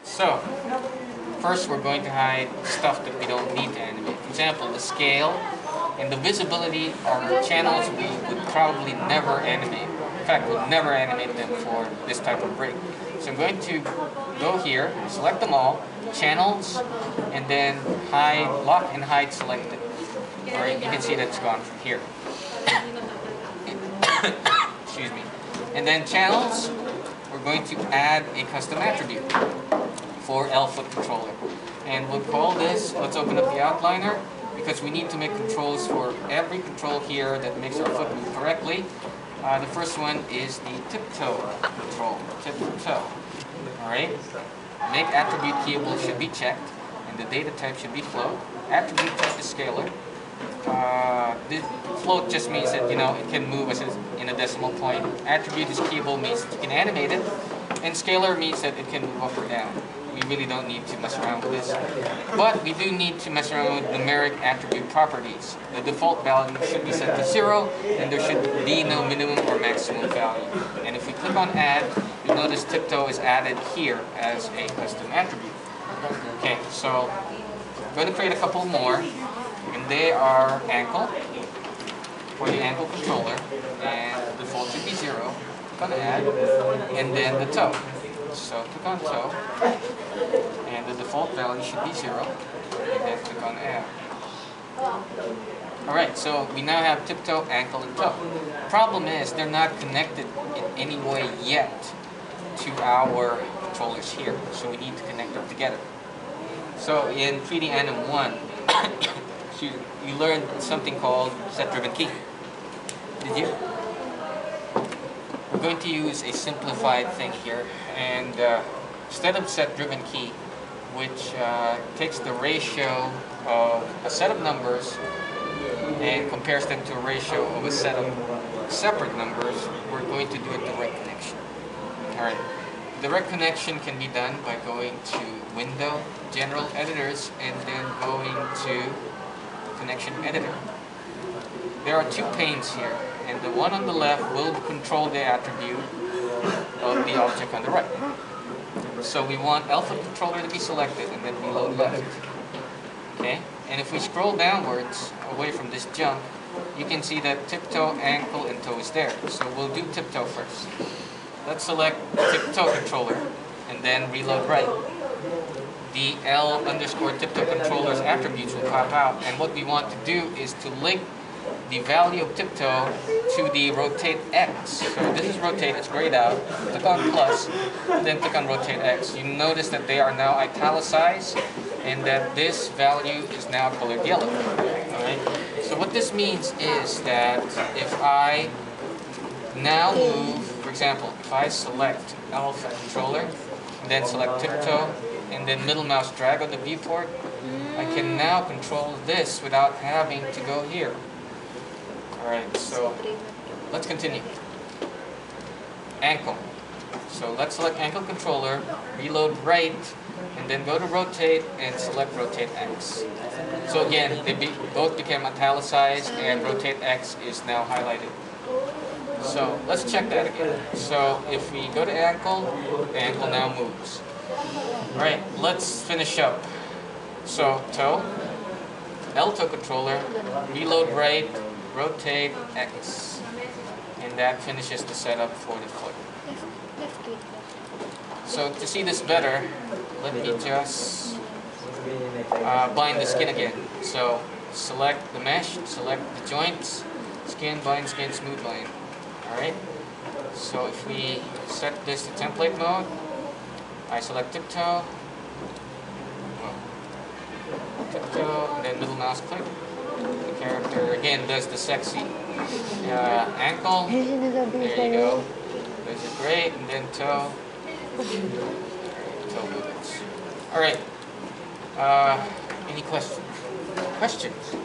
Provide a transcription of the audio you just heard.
So, first we're going to hide stuff that we don't need to animate. For example, the scale and the visibility are channels we would probably never animate. In fact, we'll never animate them for this type of break. So I'm going to go here, select them all, channels, and then hide, lock and hide selected. Alright, you can see that's gone from here. Excuse me. And then channels, we're going to add a custom attribute for L-foot controller. And we'll call this, let's open up the outliner, because we need to make controls for every control here that makes our foot move correctly. The first one is the tiptoe control, tiptoe. Alright, make attribute keyable should be checked, and the data type should be float. Attribute type is scalar. The float just means that, you know, it can move as in a decimal point. Attribute is keyable means you can animate it, and scalar means that it can move up or down. We really don't need to mess around with this. But we do need to mess around with numeric attribute properties. The default value should be set to 0, and there should be no minimum or maximum value. And if we click on add, you'll notice tiptoe is added here as a custom attribute. Okay, so I'm going to create a couple more, and they are ankle, for the ankle controller, and the default should be 0. Click on add, and then the toe. So click on toe, and the default value should be 0, and then click on add. Alright, so we now have tiptoe, ankle, and toe. Problem is, they're not connected in any way yet to our controllers here, so we need to connect them together. So in 3D Anim 1, you learned something called set-driven key. Did you? We're going to use a simplified thing here, and instead of set-driven key, which takes the ratio of a set of numbers and compares them to a ratio of a set of separate numbers, we're going to do a direct connection. Alright, direct connection can be done by going to Window, General Editors, and then going to Connection Editor. There are two panes here, and the one on the left will control the attribute of the object on the right. So we want L-foot controller to be selected, and then reload left. Okay, and if we scroll downwards away from this junk, you can see that tiptoe, ankle, and toe is there. So we'll do tiptoe first. Let's select tiptoe controller, and then reload right. The L_tiptoe controller's attributes will pop out, and what we want to do is to link the value of tiptoe to the rotate X. So this is rotate, it's grayed out. Click on plus, then click on rotate X. You notice that they are now italicized, and that this value is now colored yellow. Alright? So what this means is that if I now move, for example, if I select L-foot controller, then select tiptoe, and then middle mouse drag on the viewport, I can now control this without having to go here. Alright, so let's continue. Ankle. So let's select ankle controller, reload right, and then go to rotate and select rotate X. So again, they both became italicized, and rotate X is now highlighted. So let's check that again. So if we go to ankle, the ankle now moves. Alright, let's finish up. So toe, L-toe controller, reload right, rotate X. And that finishes the setup for the foot. So to see this better, let me just bind the skin again. So select the mesh, select the joints, skin, bind, smooth bind. Alright, so if we set this to template mode, I select tiptoe, and then middle mouse click. The character again does the sexy ankle. There you go. This is great, and then toe. Toe movements. Alright. Any questions? Questions?